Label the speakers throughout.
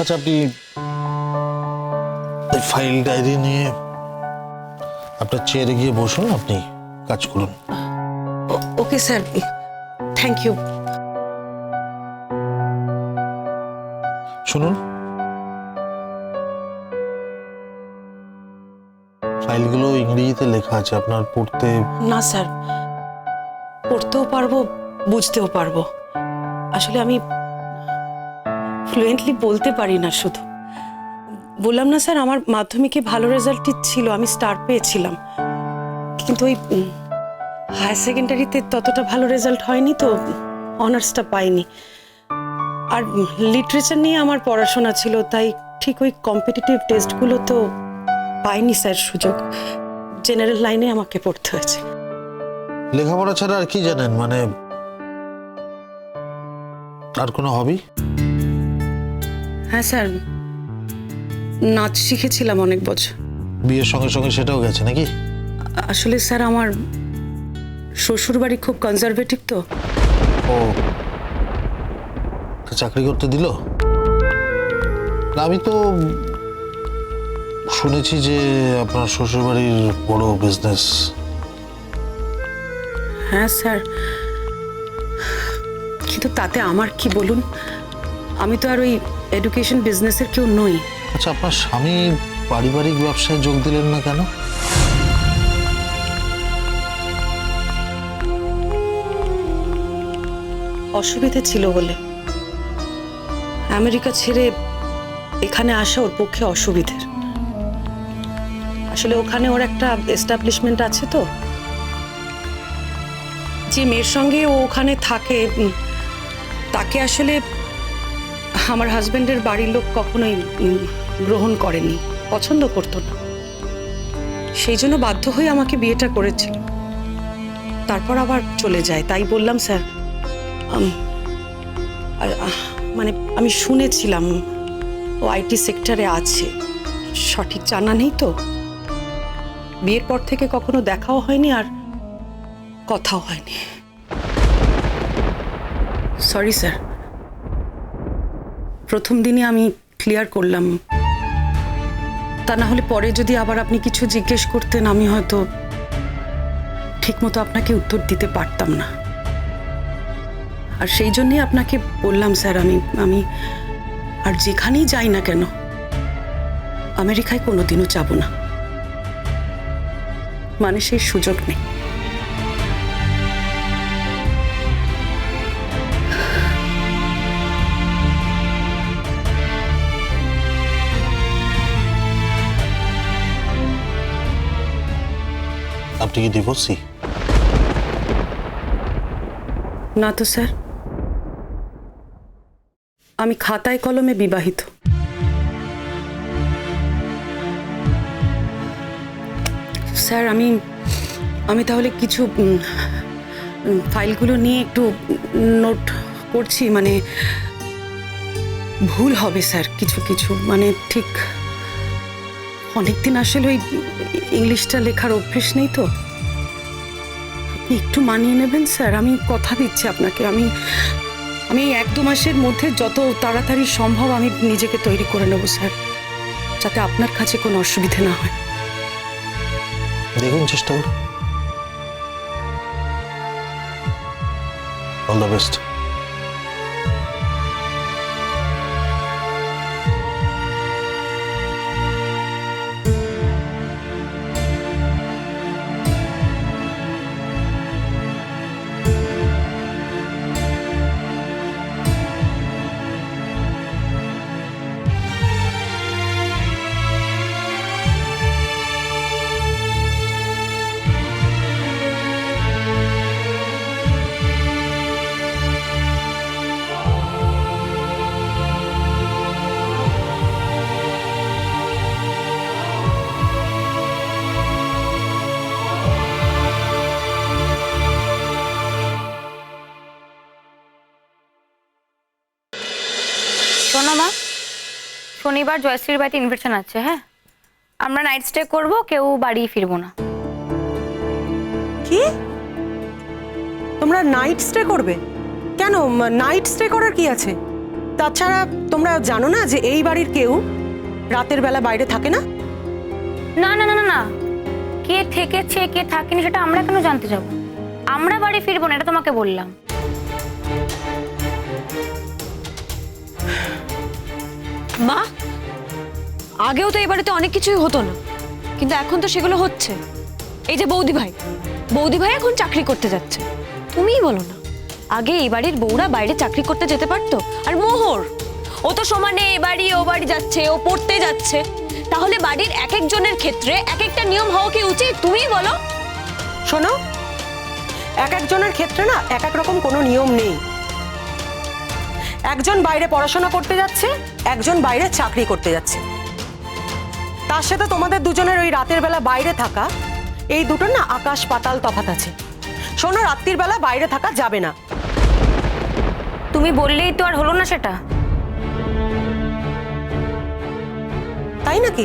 Speaker 1: আচ্ছা, আপনি file diary নিয়ে আপনার চেয়ারে গিয়ে বসুন, আপনি কাজ করুন।
Speaker 2: Okay sir, thank you.
Speaker 1: শুনুন, ফাইলগুলো ইংরেজিতে লেখা আছে, আপনার পড়তে?
Speaker 2: না স্যার, পড়তেও পারবো, বুঝতেও পারবো। আসলে আমি ফ্লুয়েন্টলি বলতে পারি না। শুধু বললাম না স্যার, আমার মাধ্যমিকে ভালো রেজাল্টই ছিল, আমি স্টার পেয়েছিলাম, কিন্তু ওই হায়ার সেকেন্ডারিতে ততটা ভালো রেজাল্ট হয়নি, তো অনার্সটা পাইনি। আর লিটারেচার নিয়ে আমার পড়াশোনা ছিল, তাই ঠিক ওই কম্পিটিটিভ টেস্টগুলো তো পাইনি স্যার সুযোগ। জেনারেল লাইনে আমাকে পড়তে হয়েছে।
Speaker 1: লেখাপড়া ছাড়া আর কি জানেন, মানে আর কোনো হবি?
Speaker 2: হ্যাঁ স্যার, নাচ শিখেছিলাম অনেক বছর।
Speaker 1: বিয়ের সঙ্গে সঙ্গে সেটাও গেছে নাকি?
Speaker 2: আসলে স্যার আমার শ্বশুর বাড়ি খুব কনজারভেটিভ, তো
Speaker 1: ও, তো চাকরি করতে দিল না? আমি তো শুনেছি যে আপনার শ্বশুর বাড়ির বড় বিজনেস।
Speaker 2: হ্যাঁ স্যার, কিন্তু তাতে আমার কি বলুন, আমি তো আর ওই এডুকেশন বিজনেসের কেউ নই।
Speaker 1: আচ্ছা, আপনার স্বামী পারিবারিক ব্যবসায় যোগ দিলেন না কেন?
Speaker 2: অসুবিধে ছিল বলে। আমেরিকা ছেড়ে এখানে আসা ওর পক্ষে অসুবিধের। আসলে ওখানে ওর একটা এস্টাবলিশমেন্ট আছে, তো যে মেয়ের সঙ্গে ও ওখানে থাকে তাকে আসলে আমার হাজবেন্ডের বাড়ির লোক কখনোই গ্রহণ করেনি, পছন্দ করতো না। সেই জন্য বাধ্য হয়ে আমাকে বিয়েটা করেছিল, তারপর আবার চলে যায়। তাই বললাম স্যার, মানে আমি শুনেছিলাম ও আইটি সেক্টরে আছে, সঠিক জানা নেই তো। বিয়ের পর থেকে কখনো দেখাও হয়নি আর কথাও হয়নি। সরি স্যার, প্রথম দিনে আমি ক্লিয়ার করলাম, তা না হলে পরে যদি আবার আপনি কিছু জিজ্ঞেস করতেন, আমি হয়তো ঠিকমতো আপনাকে উত্তর দিতে পারতাম না। আর সেই জন্যই আপনাকে বললাম স্যার, আমি আর যেখানেই যাই না কেন আমেরিকায় কোনোদিনও যাব না, মানে সেই সুযোগ নেই।
Speaker 1: আপনি কি ডিভোর্সি?
Speaker 2: না তো স্যার, আমি খাতায় কলমে বিবাহিত। স্যার আমি তাহলে কিছু ফাইলগুলো নিয়ে একটু নোট করছি, মানে ভুল হবে স্যার কিছু কিছু, মানে ঠিক অনেকদিন আসলে ওই ইংলিশটা লেখার অভ্যেস নেই, তো আপনি একটু মানিয়ে নেবেন স্যার। আমি কথা দিচ্ছি আপনাকে, আমি এই 1-2 মাসের মধ্যে যত তাড়াতাড়ি সম্ভব আমি নিজেকে তৈরি করে নেব স্যার, যাতে আপনার কাছে কোনো অসুবিধা না হয়।
Speaker 1: দেখুন, চেষ্টা করুন। All the best.
Speaker 3: শোনো মা, শনিবার জয়শ্রীর বাড়িতে ইনভিটেশন আছে। হ্যাঁ, আমরা নাইট স্টে করবো, কেউ বাড়ি ফিরবো না।
Speaker 4: কি? তোমরা নাইট স্টে করবে? কেন, নাইট স্টে করার কি আছে?
Speaker 2: তাছাড়া তোমরা জানো না যে এই বাড়ির কেউ রাতের বেলা বাইরে থাকে না?
Speaker 3: না না না না না, কে থেকেছে কে থাকেনি সেটা আমরা কেন জানতে যাব? আমরা বাড়ি ফিরবো না, এটা তোমাকে বললাম।
Speaker 4: মা, আগেও তো এই বাড়িতে অনেক কিছুই হতো না, কিন্তু এখন তো সেগুলো হচ্ছে। এই যে বৌদি ভাই এখন চাকরি করতে যাচ্ছে। তুমিই বলো না, আগে এই বাড়ির বউরা বাইরে চাকরি করতে যেতে পারতো? আর মোহর, ও তো সমানে এ বাড়ি ও বাড়ি যাচ্ছে, ও পড়তে যাচ্ছে। তাহলে বাড়ির এক একজনের ক্ষেত্রে এক একটা নিয়ম হওয়া কি উচিত? তুমিই বলো।
Speaker 2: শোনো, এক একজনের ক্ষেত্রে না এক এক রকম কোনো নিয়ম নেই। একজন বাইরে পড়াশোনা করতে যাচ্ছে, একজন বাইরে চাকরি করতে যাচ্ছে। তার সাথে তোমাদের দুজনের ওই রাতের বেলা বাইরে থাকা, এই দুটোর না আকাশ পাতাল তফাৎ আছে। শোনো, রাত্রির বেলা বাইরে থাকা যাবে না।
Speaker 3: তুমি বললেই তো আর হলো না সেটা।
Speaker 2: তাই নাকি?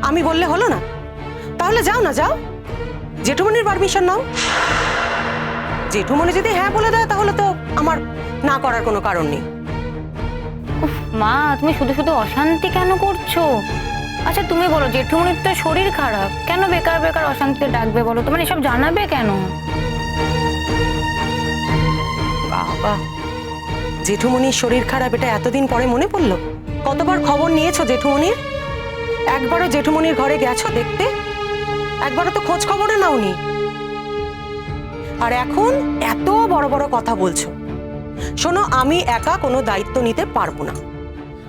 Speaker 2: আমি বললে হলো না? তাহলে যাও না, যাও, জেঠুমনির পারমিশন নাও। জেঠুমনি যদি হ্যাঁ বলে দেয় তাহলে তো আমার না করার কোনো কারণ নেই।
Speaker 3: উফ, মা তুমি শুধু শুধু অশান্তি কেন করছো? আচ্ছা তুমি বলো, জেঠুমনির তো শরীর খারাপ, কেন বেকার বেকার অশান্তিতে ডাকবে বলো? তোমার এসব জানাবে কেন?
Speaker 2: বাবা, জেঠুমনির শরীর খারাপ এটা এতদিন পরে মনে পড়লো? কতবার খবর নিয়েছো জেঠুমনির? একবারও জেঠুমনির ঘরে গেছো দেখতে? একবারও তো খোঁজ খবরে নাওনি। আর এখন এত বড় বড় কথা বলছো। শোনো, আমি একা কোনো দায়িত্ব নিতে পারবো না।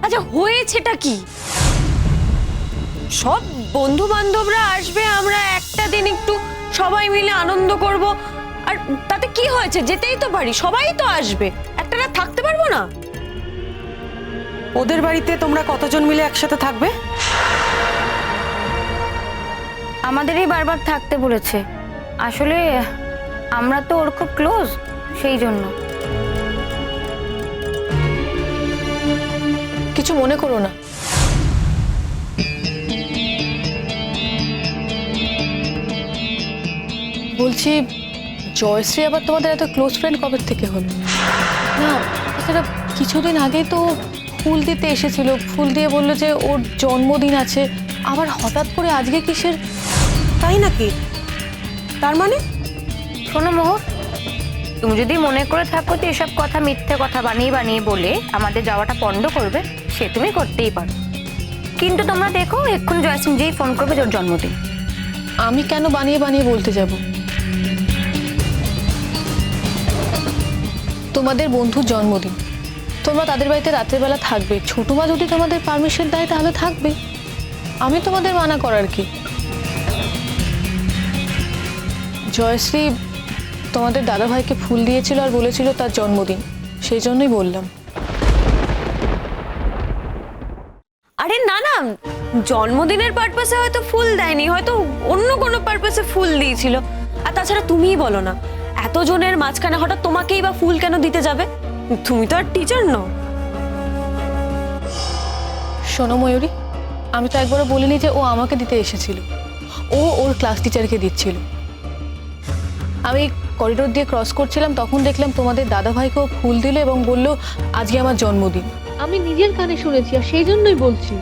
Speaker 4: আচ্ছা হয়েছেটা কি? সব বন্ধু বান্ধবরা আসবে, আমরা একটা দিন একটু সবাই মিলে আনন্দ করব। আর তাতে কি হয়েছে? যেতেই তো পারি, সবাই তো আসবে, একটা রাত থাকতে পারবো না?
Speaker 2: ওদের বাড়িতে তোমরা কতজন মিলে একসাথে থাকবে?
Speaker 3: আমাদেরই বারবার থাকতে বলেছে। আসলে আমরা তো ওর খুব ক্লোজ, সেই জন্য।
Speaker 4: কিছু মনে করো না। বলছি, জয়শ্রী আবার তোমাদের এত ক্লোজ ফ্রেন্ড কবে থেকে হলো? না, তাছাড়া কিছুদিন আগেই তো ফুল দিতে এসেছিল, ফুল দিয়ে বললো যে ওর জন্মদিন আছে। আবার হঠাৎ করে আজকে কিসের?
Speaker 2: তাই নাকি? তার মানে
Speaker 3: শোনো মোহর, তুমি যদি মনে করে থাকো যে এসব কথা মিথ্যে কথা বানিয়ে বানিয়ে বলে আমাদের যাওয়াটা পণ্ড করবে, সে তুমি করতেই পারো। কিন্তু তোমরা দেখো, এক্ষুনি জয়শ্রী যেই ফোন করবে ওর জন্মদিন।
Speaker 4: আমি কেন বানিয়ে বানিয়ে বলতে যাব? তোমাদের বন্ধুর জন্মদিন, তোমরা তাদের বাড়িতে রাতের বেলা থাকবে। ছোট মা যদি তোমাদের পারমিশন দেয় তাহলে থাকবে, আমি তোমাদের মানা করার কি? জয়শ্রী তোমাদের দাদাভাইকে ফুল দিয়েছিল আর বলেছিল তার জন্মদিন, সেই জন্যই বললাম। আরে না না, জন্মদিনের পারপাসে হয়তো ফুল দেয়নি, হয়তো অন্য কোনো পারপাসে ফুল দিয়েছিল। আর তাছাড়া তুমিই বলো না, এতজনের মাঝখানে হঠাৎ তোমাকেই বা ফুল কেন দিতে যাবে? তুমি তো আর টিচার নও। শোনো ময়ূরী, আমি তো একবারও বলিনি যে ও আমাকে দিতে এসেছিল। ও ওর ক্লাস টিচারকে দিচ্ছিল। আমি করিডোর দিয়ে ক্রস করছিলাম, তখন দেখলাম তোমাদের দাদাভাইকেও ফুল দিল এবং বলল আজকে আমার জন্মদিন।
Speaker 5: আমি নিজের কানে শুনেছি, আর সেই জন্যই বলছি।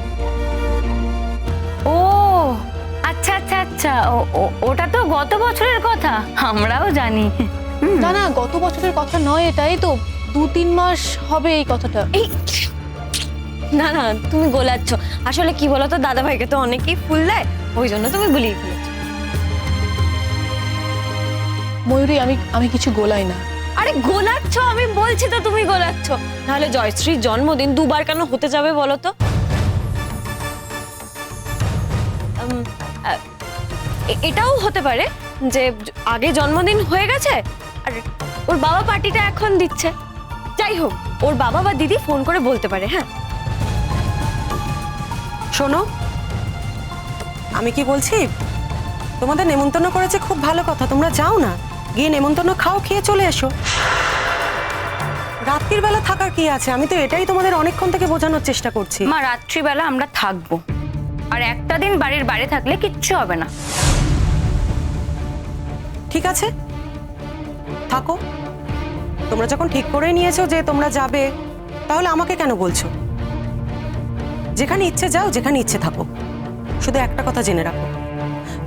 Speaker 3: ও আচ্ছা আচ্ছা আচ্ছা, ওটা তো গত বছরের কথা, আমরাও জানি।
Speaker 4: না না, গত বছরের কথা নয়, এটাই তো 2-3 মাস হবে এই কথাটা। এই না না, তুমি গোলাচ্ছ। আসলে কি বলো তো, দাদাভাইকে তো অনেকেই ফুল দেয়, ওই জন্য তুমি বলিয়ে ফেলেছো। ময়ূরী, আমি কিছু গোলাই না। আরে গোলাচ্ছ, আমি বলছি তো তুমি গোলাচ্ছ। নাহলে জয়শ্রীর জন্মদিন দুবার কেন হতে যাবে বলো তো? এটাও হতে পারে যে আগে জন্মদিন হয়ে গেছে আর ওর বাবা পার্টিটা এখন দিচ্ছে। যাই হোক, ওর বাবা বা দিদি ফোন করে বলতে পারে। হ্যাঁ
Speaker 2: শোনো, আমি কি বলছি, তোমাদের নেমন্তন্ন করেছে খুব ভালো কথা, তোমরা যাও না, গিয়ে নেমন্তন্ন খাও, খেয়ে চলে এসো। রাত্রির বেলা থাকার কি আছে? আমি তো এটাই তোমাদের অনেকক্ষণ থেকে বোঝানোর চেষ্টা করছি।
Speaker 3: মা, রাত্রিবেলা আমরা থাকবো, আর একটা দিন বাড়ির বাইরে থাকলে কিচ্ছু হবে না।
Speaker 2: ঠিক আছে, থাকো। তোমরা যখন ঠিক করে নিয়েছো যে তোমরা যাবে, তাহলে আমাকে কেন বলছো? যেখানে ইচ্ছে যাও, যেখানে ইচ্ছে থাকো, শুধু একটা কথা জেনে রাখো,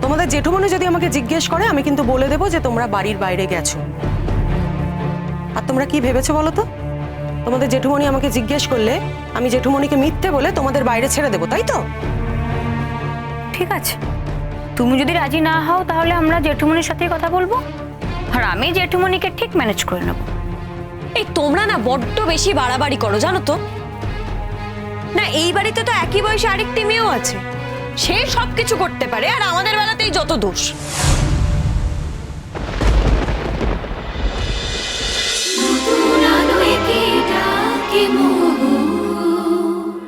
Speaker 2: তোমাদের জেঠুমনি যদি আমাকে জিজ্ঞেস করে আমি কিন্তু বলে দেবো যে তোমরা বাড়ির বাইরে গেছো। আর তোমরা কি ভেবেছো বলো তো? তোমাদের জেঠুমনি আমাকে জিজ্ঞেস করলে আমি জেঠুমনিকে মিথ্যে বলে তোমাদের বাইরে ছেড়ে দেবো, তাই তো?
Speaker 3: ঠিক আছে, তুমি যদি রাজি না হও তাহলে আমরা জেঠুমনির সাথেই কথা বলবো, আর আমি জেঠুমনিকে ঠিক ম্যানেজ করে নেবো।
Speaker 4: এই তোমরা না বড্ড বেশি বাড়াবাড়ি করো জানো তো। না এই বাড়িতে তো একই বয়সে আরেকটি মেয়েও আছে, সে সব কিছু করতে পারে আর আমাদের বেলাতেই যত দোষ।